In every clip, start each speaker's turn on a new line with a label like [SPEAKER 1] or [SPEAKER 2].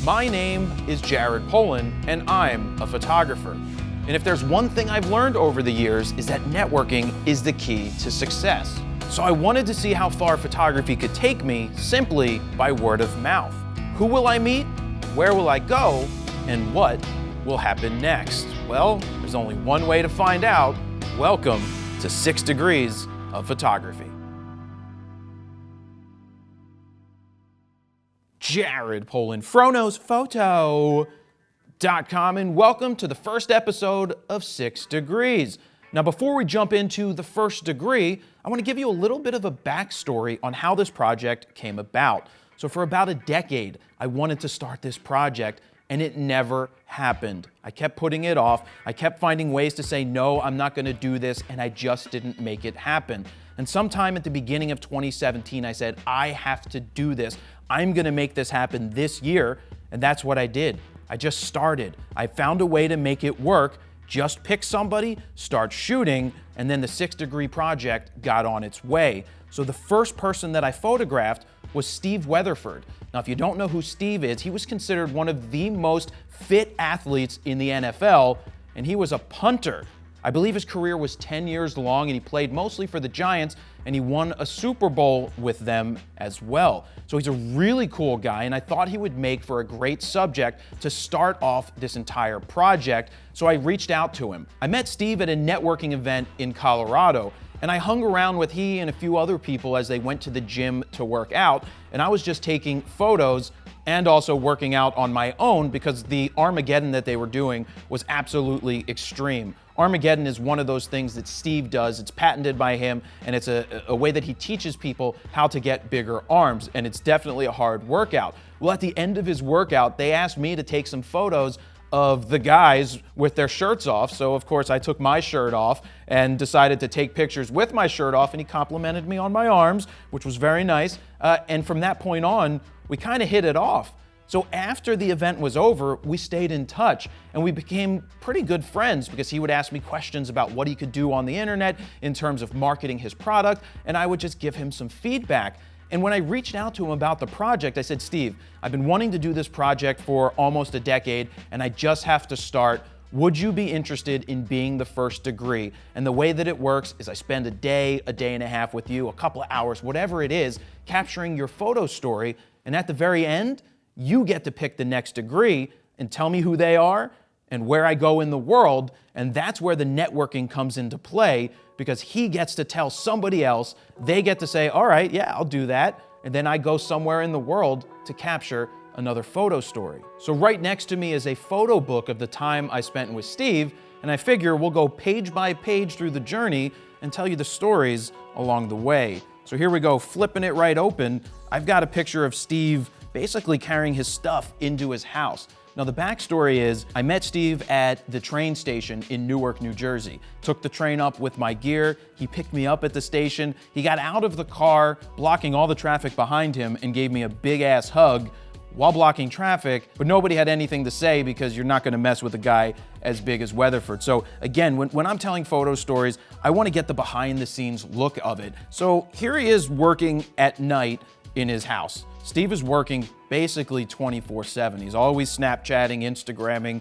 [SPEAKER 1] My name is Jared Polin, and I'm a photographer. And if there's one thing I've learned over the years is that networking is the key to success. So I wanted to see how far photography could take me simply by word of mouth. Who will I meet? Where will I go? And what will happen next? Well, there's only one way to find out. Welcome to 6 Degrees of Photography. Jared Polin, FroKnowsPhoto.com, and welcome to the first episode of 6 Degrees. Now, before we jump into the first degree, I want to give you a little bit of a backstory on how this project came about. So for about a decade, I wanted to start this project, and it never happened. I kept putting it off. I kept finding ways to say, no, I'm not going to do this, and I just didn't make it happen. And sometime at the beginning of 2017, I said, I have to do this. I'm going to make this happen this year, and that's what I did. I just started. I found a way to make it work. Just pick somebody, start shooting, and then the 6 Degree project got on its way. So the first person that I photographed was Steve Weatherford. Now, if you don't know who Steve is, he was considered one of the most fit athletes in the NFL, and he was a punter. I believe his career was 10 years long, and he played mostly for the Giants, and he won a Super Bowl with them as well. So he's a really cool guy, and I thought he would make for a great subject to start off this entire project, so I reached out to him. I met Steve at a networking event in Colorado, and I hung around with he and a few other people as they went to the gym to work out, and I was just taking photos and also working out on my own because the Armageddon that they were doing was absolutely extreme. Armageddon is one of those things that Steve does. It's patented by him, and it's a way that he teaches people how to get bigger arms, and it's definitely a hard workout. Well, at the end of his workout, they asked me to take some photos of the guys with their shirts off. So of course I took my shirt off and decided to take pictures with my shirt off, and he complimented me on my arms, which was very nice. And from that point on, we kind of hit it off. So after the event was over, we stayed in touch and we became pretty good friends because he would ask me questions about what he could do on the internet in terms of marketing his product, and I would just give him some feedback. And when I reached out to him about the project, I said, Steve, I've been wanting to do this project for almost a decade, and I just have to start. Would you be interested in being the first degree? And the way that it works is I spend a day and a half with you, a couple of hours, whatever it is, capturing your photo story. And at the very end, you get to pick the next degree and tell me who they are and where I go in the world. And that's where the networking comes into play, because he gets to tell somebody else, they get to say, all right, yeah, I'll do that. And then I go somewhere in the world to capture another photo story. So right next to me is a photo book of the time I spent with Steve, and I figure we'll go page by page through the journey and tell you the stories along the way. So here we go, flipping it right open. I've got a picture of Steve basically carrying his stuff into his house. Now the backstory is I met Steve at the train station in Newark, New Jersey. Took the train up with my gear. He picked me up at the station. He got out of the car, blocking all the traffic behind him, and gave me a big ass hug while blocking traffic, but nobody had anything to say because you're not gonna mess with a guy as big as Weatherford. So again, when I'm telling photo stories, I wanna get the behind the scenes look of it. So here he is working at night in his house. Steve is working basically 24/7. He's always Snapchatting, Instagramming,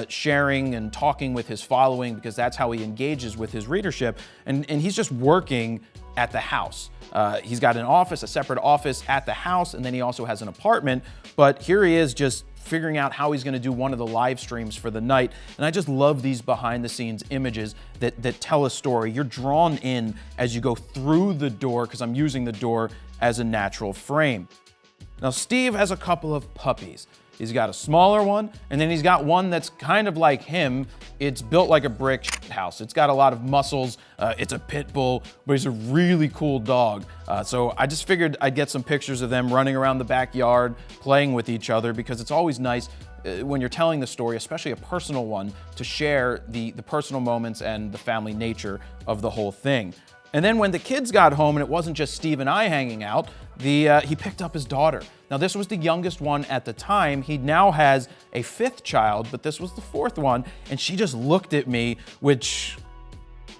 [SPEAKER 1] sharing and talking with his following because that's how he engages with his readership. And he's just working at the house. He's got an office, a separate office at the house, and then he also has an apartment. But here he is just figuring out how he's gonna do one of the live streams for the night. And I just love these behind the scenes images that tell a story. You're drawn in as you go through the door because I'm using the door as a natural frame. Now, Steve has a couple of puppies. He's got a smaller one, and then he's got one that's kind of like him. It's built like a brick house. It's got a lot of muscles. It's a pit bull, but he's a really cool dog. So I just figured I'd get some pictures of them running around the backyard, playing with each other, because it's always nice when you're telling the story, especially a personal one, to share the personal moments and the family nature of the whole thing. And then when the kids got home and it wasn't just Steve and I hanging out, he picked up his daughter. Now this was the youngest one at the time. He now has a 5th child, but this was the 4th one. And she just looked at me, which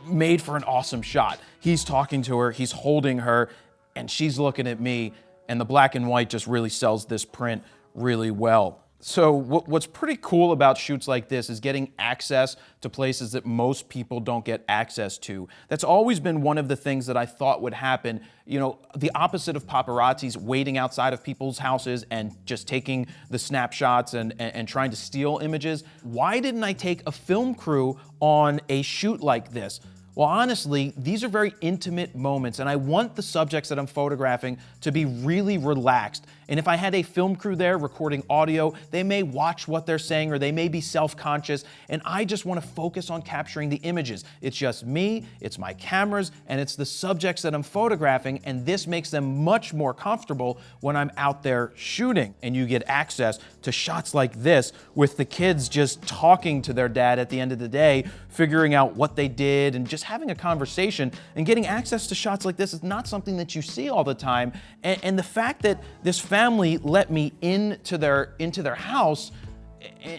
[SPEAKER 1] made for an awesome shot. He's talking to her, he's holding her, and she's looking at me, and the black and white just really sells this print really well. So what's pretty cool about shoots like this is getting access to places that most people don't get access to. That's always been one of the things that I thought would happen. You know, the opposite of paparazzis waiting outside of people's houses and just taking the snapshots and trying to steal images. Why didn't I take a film crew on a shoot like this? Well, honestly, these are very intimate moments, and I want the subjects that I'm photographing to be really relaxed. And if I had a film crew there recording audio, they may watch what they're saying or they may be self-conscious, and I just want to focus on capturing the images. It's just me, it's my cameras, and it's the subjects that I'm photographing, and this makes them much more comfortable when I'm out there shooting. And you get access to shots like this with the kids just talking to their dad at the end of the day, figuring out what they did and just having a conversation. And getting access to shots like this is not something that you see all the time. And the fact that this family let me into their house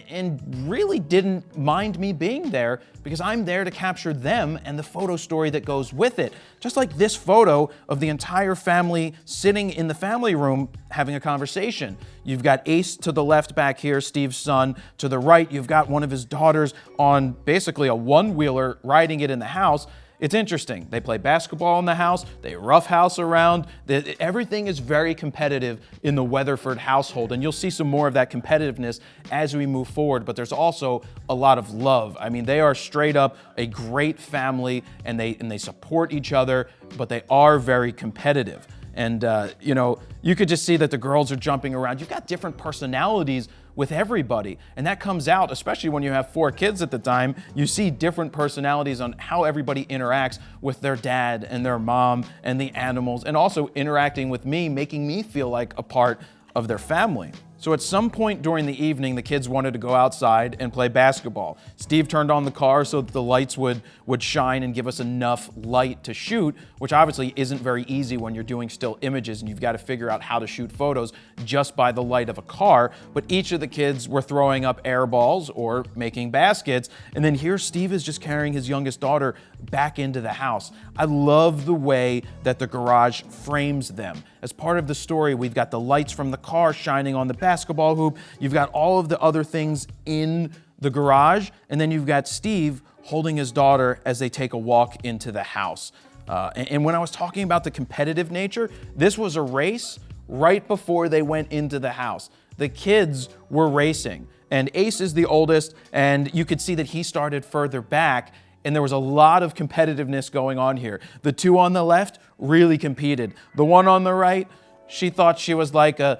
[SPEAKER 1] and really didn't mind me being there, because I'm there to capture them and the photo story that goes with it. Just like this photo of the entire family sitting in the family room having a conversation. You've got Ace to the left back here, Steve's son. To the right, you've got one of his daughters on basically a one-wheeler riding it in the house. It's interesting. They play basketball in the house. They roughhouse around. Everything is very competitive in the Weatherford household, and you'll see some more of that competitiveness as we move forward, but there's also a lot of love. I mean, they are straight up a great family, and they support each other, but they are very competitive. And, you know, you could just see that the girls are jumping around. You've got different personalities with everybody. And that comes out, especially when you have 4 kids at the time. You see different personalities on how everybody interacts with their dad and their mom and the animals, and also interacting with me, making me feel like a part of their family. So at some point during the evening, the kids wanted to go outside and play basketball. Steve turned on the car so that the lights would shine and give us enough light to shoot, which obviously isn't very easy when you're doing still images and you've got to figure out how to shoot photos just by the light of a car. But each of the kids were throwing up air balls or making baskets. And then here Steve is just carrying his youngest daughter back into the house. I love the way that the garage frames them. As part of the story, we've got the lights from the car shining on the basketball hoop. You've got all of the other things in the garage, and then you've got Steve holding his daughter as they take a walk into the house. And when I was talking about the competitive nature, this was a race right before they went into the house. The kids were racing, and Ace is the oldest, and you could see that he started further back, and there was a lot of competitiveness going on here. The 2 on the left really competed. The one on the right, she thought she was like a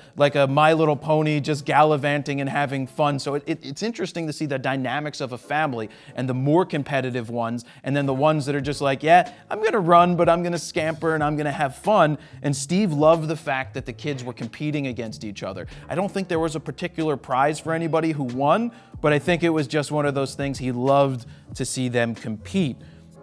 [SPEAKER 1] My Little Pony, just gallivanting and having fun. So it's interesting to see the dynamics of a family, and the more competitive ones, and then the ones that are just like, yeah, I'm gonna run, but I'm gonna scamper and I'm gonna have fun. And Steve loved the fact that the kids were competing against each other. I don't think there was a particular prize for anybody who won, but I think it was just one of those things he loved to see them compete.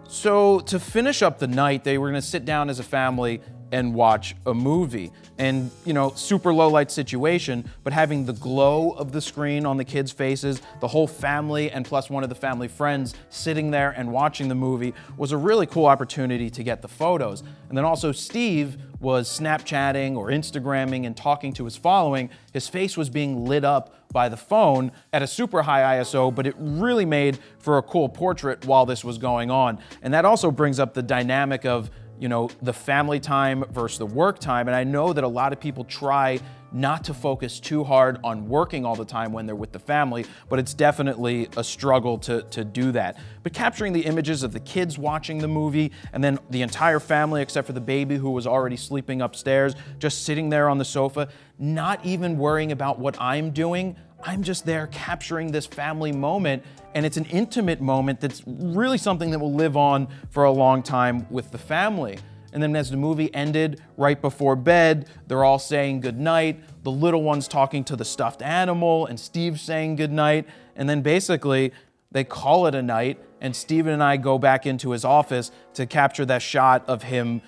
[SPEAKER 1] So to finish up the night, they were gonna sit down as a family and watch a movie. And, you know, super low light situation, but having the glow of the screen on the kids' faces, the whole family and plus one of the family friends sitting there and watching the movie was a really cool opportunity to get the photos. And then also Steve was Snapchatting or Instagramming and talking to his following. His face was being lit up by the phone at a super high ISO, but it really made for a cool portrait while this was going on. And that also brings up the dynamic of, you know, the family time versus the work time. And I know that a lot of people try not to focus too hard on working all the time when they're with the family, but it's definitely a struggle to do that. But capturing the images of the kids watching the movie, and then the entire family except for the baby who was already sleeping upstairs, just sitting there on the sofa, not even worrying about what I'm doing. I'm just there capturing this family moment, and it's an intimate moment that's really something that will live on for a long time with the family. And then as the movie ended, right before bed, they're all saying goodnight, the little one's talking to the stuffed animal, and Steve's saying goodnight, and then basically they call it a night, and Steven and I go back into his office to capture that shot of him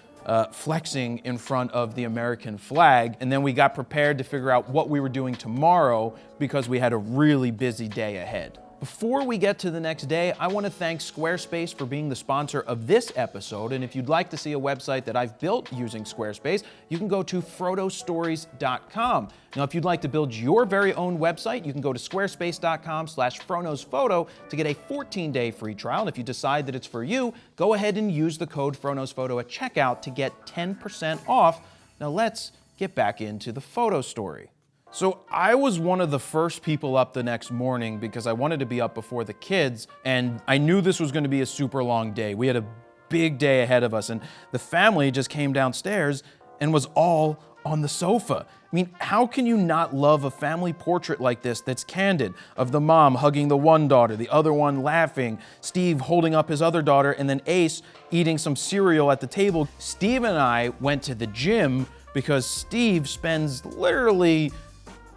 [SPEAKER 1] flexing in front of the American flag. And then we got prepared to figure out what we were doing tomorrow because we had a really busy day ahead. Before we get to the next day, I want to thank Squarespace for being the sponsor of this episode. And if you'd like to see a website that I've built using Squarespace, you can go to frodostories.com. Now, if you'd like to build your very own website, you can go to squarespace.com/FronosPhoto to get a 14-day free trial. And if you decide that it's for you, go ahead and use the code FronosPhoto at checkout to get 10% off. Now let's get back into the photo story. So I was one of the first people up the next morning because I wanted to be up before the kids, and I knew this was going to be a super long day. We had a big day ahead of us, and the family just came downstairs and was all on the sofa. I mean, how can you not love a family portrait like this that's candid, of the mom hugging the one daughter, the other one laughing, Steve holding up his other daughter, and then Ace eating some cereal at the table. Steve and I went to the gym because Steve spends literally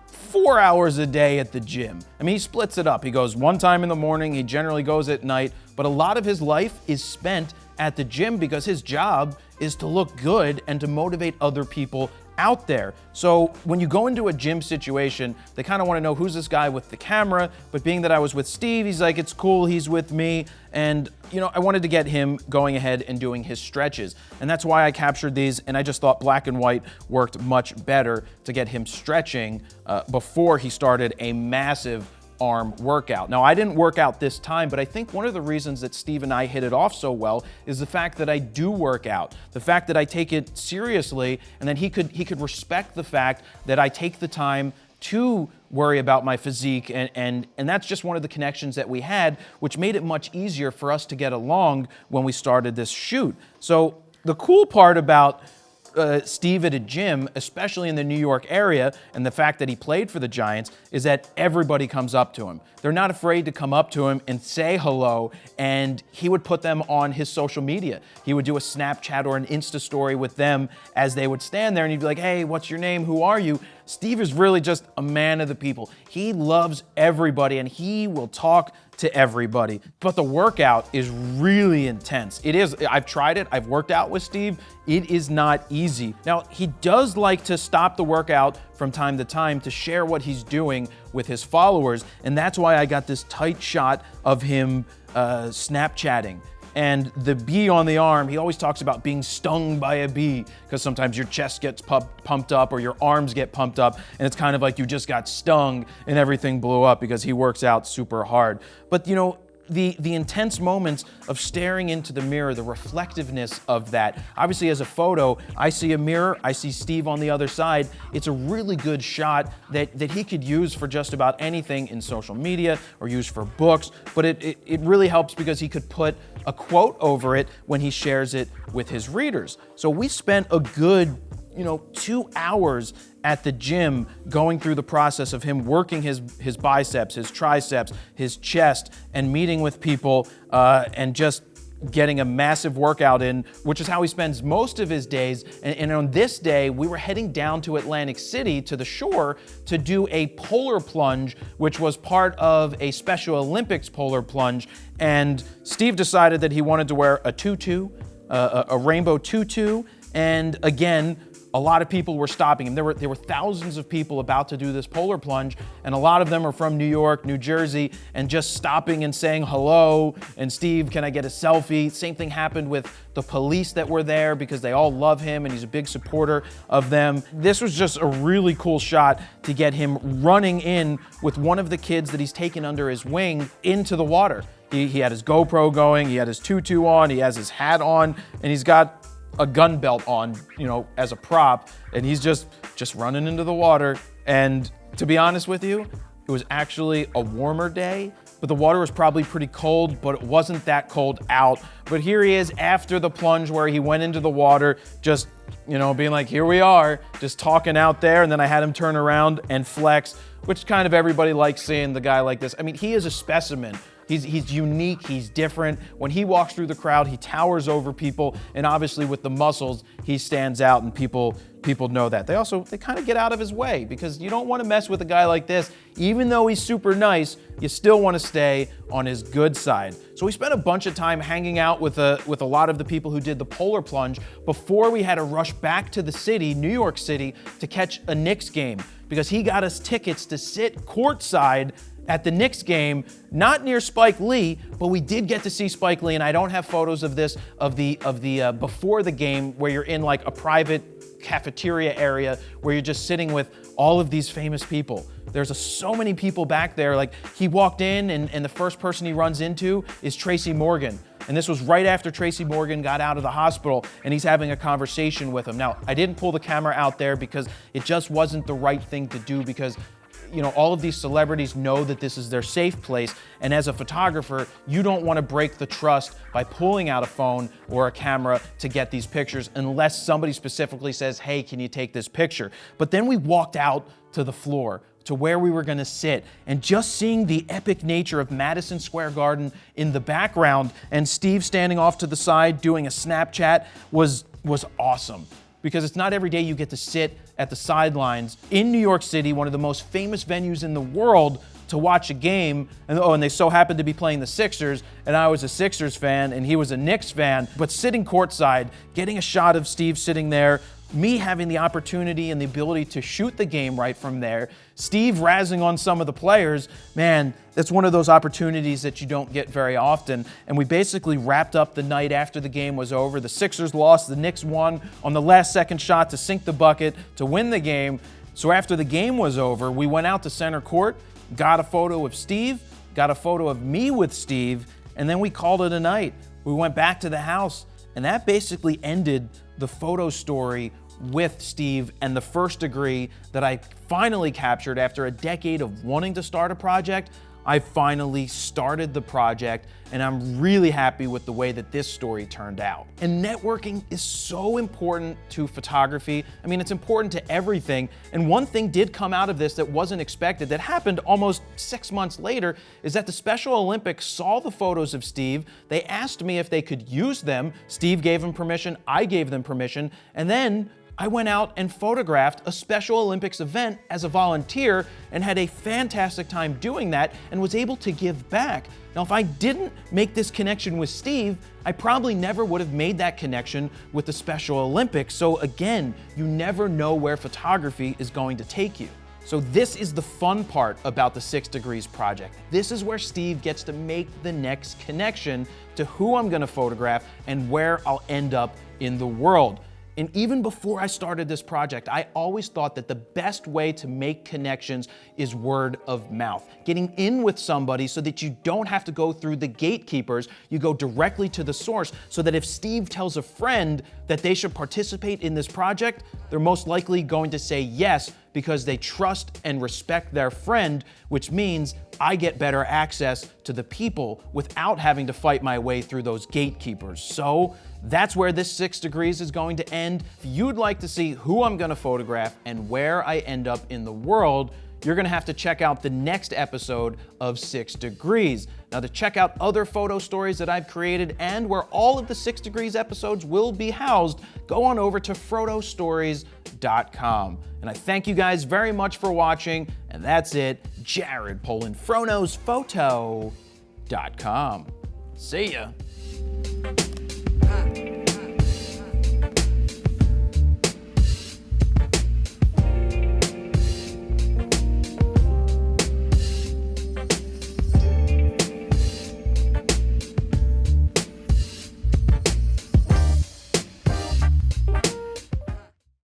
[SPEAKER 1] 4 hours a day at the gym. I mean, he splits it up. He goes one time in the morning, he generally goes at night, but a lot of his life is spent at the gym because his job is to look good and to motivate other people out there. So when you go into a gym situation, they kind of want to know, who's this guy with the camera? But being that I was with Steve, he's like, it's cool, he's with me. And, you know, I wanted to get him going ahead and doing his stretches. And that's why I captured these, and I just thought black and white worked much better to get him stretching before he started a massive arm workout. Now, I didn't work out this time, but I think one of the reasons that Steve and I hit it off so well is the fact that I do work out, the fact that I take it seriously, and then he could respect the fact that I take the time to worry about my physique, and that's just one of the connections that we had, which made it much easier for us to get along when we started this shoot. So the cool part about Steve at a gym, especially in the New York area, and the fact that he played for the Giants, is that everybody comes up to him. They're not afraid to come up to him and say hello, and he would put them on his social media. He would do a Snapchat or an Insta story with them as they would stand there, and he'd be like, hey, what's your name? Who are you? Steve is really just a man of the people. He loves everybody, and he will talk to everybody. But the workout is really intense. It is. I've tried it. I've worked out with Steve. It is not easy. Now, he does like to stop the workout from time to time to share what he's doing with his followers, and that's why I got this tight shot of him Snapchatting. And the bee on the arm, he always talks about being stung by a bee, because sometimes your chest gets pumped up or your arms get pumped up, and it's kind of like you just got stung and everything blew up because he works out super hard. But you know, the intense moments of staring into the mirror, the reflectiveness of that. Obviously, as a photo, I see a mirror, I see Steve on the other side. It's a really good shot that he could use for just about anything in social media or use for books, but it really helps because he could put a quote over it when he shares it with his readers. So we spent a good 2 hours at the gym going through the process of him working his biceps, his triceps, his chest, and meeting with people and just getting a massive workout in, which is how he spends most of his days. And on this day, we were heading down to Atlantic City to the shore to do a polar plunge, which was part of a Special Olympics polar plunge. And Steve decided that he wanted to wear a tutu, a rainbow tutu, and again, a lot of people were stopping him. There were thousands of people about to do this polar plunge, and a lot of them are from New York, New Jersey, and just stopping and saying hello, and Steve, can I get a selfie? Same thing happened with the police that were there because they all love him and he's a big supporter of them. This was just a really cool shot to get him running in with one of the kids that he's taken under his wing into the water. He had his GoPro going, he had his tutu on, he has his hat on, and he's got a gun belt on, as a prop, and he's just running into the water. And to be honest with you, it was actually a warmer day, but the water was probably pretty cold, but it wasn't that cold out. But here he is after the plunge where he went into the water, just, being like, here we are, just talking out there. And then I had him turn around and flex, which kind of everybody likes seeing the guy like this. I mean, he is a specimen. He's unique, he's different. When he walks through the crowd, he towers over people, and obviously with the muscles, he stands out, and people know that. They kind of get out of his way because you don't want to mess with a guy like this. Even though he's super nice, you still want to stay on his good side. So we spent a bunch of time hanging out with a lot of the people who did the polar plunge before we had to rush back to the city, New York City, to catch a Knicks game because he got us tickets to sit courtside at the Knicks game, not near Spike Lee, but we did get to see Spike Lee, and I don't have photos of this, of the before the game, where you're in like a private cafeteria area where you're just sitting with all of these famous people. There's so many people back there. Like, he walked in, and the first person he runs into is Tracy Morgan. And this was right after Tracy Morgan got out of the hospital, and he's having a conversation with him. Now, I didn't pull the camera out there because it just wasn't the right thing to do, because you know, all of these celebrities know that this is their safe place, and as a photographer, you don't want to break the trust by pulling out a phone or a camera to get these pictures unless somebody specifically says, hey, can you take this picture? But then we walked out to the floor, to where we were going to sit, and just seeing the epic nature of Madison Square Garden in the background and Steve standing off to the side doing a Snapchat was awesome. Because it's not every day you get to sit at the sidelines in New York City, one of the most famous venues in the world, to watch a game. And they so happened to be playing the Sixers, and I was a Sixers fan and he was a Knicks fan. But sitting courtside, getting a shot of Steve sitting there, me having the opportunity and the ability to shoot the game right from there, Steve razzing on some of the players, man, that's one of those opportunities that you don't get very often. And we basically wrapped up the night after the game was over. The Sixers lost, the Knicks won on the last second shot to sink the bucket to win the game. So after the game was over, we went out to center court, got a photo of Steve, got a photo of me with Steve, and then we called it a night. We went back to the house, and that basically ended the photo story with Steve and the first degree that I finally captured after a decade of wanting to start a project. I finally started the project, and I'm really happy with the way that this story turned out. And networking is so important to photography. I mean, it's important to everything. And one thing did come out of this that wasn't expected, that happened almost 6 months later, is that the Special Olympics saw the photos of Steve. They asked me if they could use them. Steve gave them permission, I gave them permission, and then I went out and photographed a Special Olympics event as a volunteer and had a fantastic time doing that and was able to give back. Now, if I didn't make this connection with Steve, I probably never would have made that connection with the Special Olympics. So again, you never know where photography is going to take you. So this is the fun part about the 6 Degrees project. This is where Steve gets to make the next connection to who I'm gonna photograph and where I'll end up in the world. And even before I started this project, I always thought that the best way to make connections is word of mouth. Getting in with somebody so that you don't have to go through the gatekeepers, you go directly to the source, so that if Steve tells a friend that they should participate in this project, they're most likely going to say yes because they trust and respect their friend, which means I get better access to the people without having to fight my way through those gatekeepers. So that's where this 6 Degrees is going to end. If you'd like to see who I'm gonna photograph and where I end up in the world, you're gonna have to check out the next episode of 6 Degrees. Now, to check out other photo stories that I've created and where all of the 6 Degrees episodes will be housed, go on over to fronostories.com. And I thank you guys very much for watching, and that's it. Jared Polin, fronosphoto.com. See ya.